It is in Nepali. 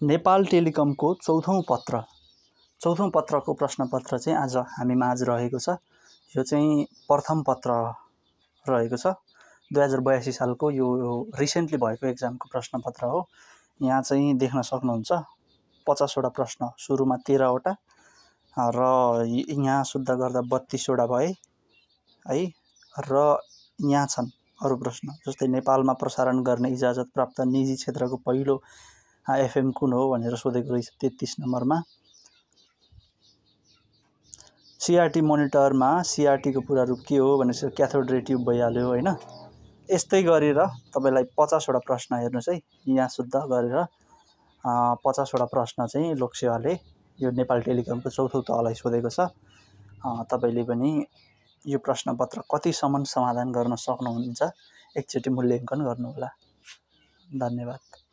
नेपाल टेलिकमको चौथौं पत्रको प्रश्नपत्र चाहिँ आज हामी माझ रहेको छ। यो चाहिँ प्रथम पत्र रहेको छ। 2082 सालको यो रिसेन्टली भएको एक्जामको प्रश्नपत्र हो। यहाँ चाहिँ देख्न सक्नुहुन्छ 50 वटा प्रश्न, सुरुमा 13 वटा र यहाँ शुद्ध गर्दा 32 वटा भए है। र यहाँ छन् अरु प्रश्न, जस्तै नेपालमा प्रसारण गर्ने इजाजत प्राप्त निजी क्षेत्रको पहिलो एफएम कुन हो भनेर सोधेको रहेछ 33 नम्बरमा। सीआरटी मोनिटरमा सीआरटी को पूरा रूप के हो भनेर क्याथोड रे ट्युब भइहाल्यो हैन। यस्तै गरेर तपाईलाई 50 वटा प्रश्न हेर्नुस् है। यहाँ शुद्ध गरेर 50 वटा प्रश्न चाहिँ लोकसेवाले यो नेपाल टेलिकमको चौथो तहलाई सोधेको छ। तपाईले पनि यो प्रश्नपत्र कतिसम्म समाधान गर्न सक्नुहुन्छ एकचोटि मूल्याङ्कन गर्नुहोला। धन्यवाद।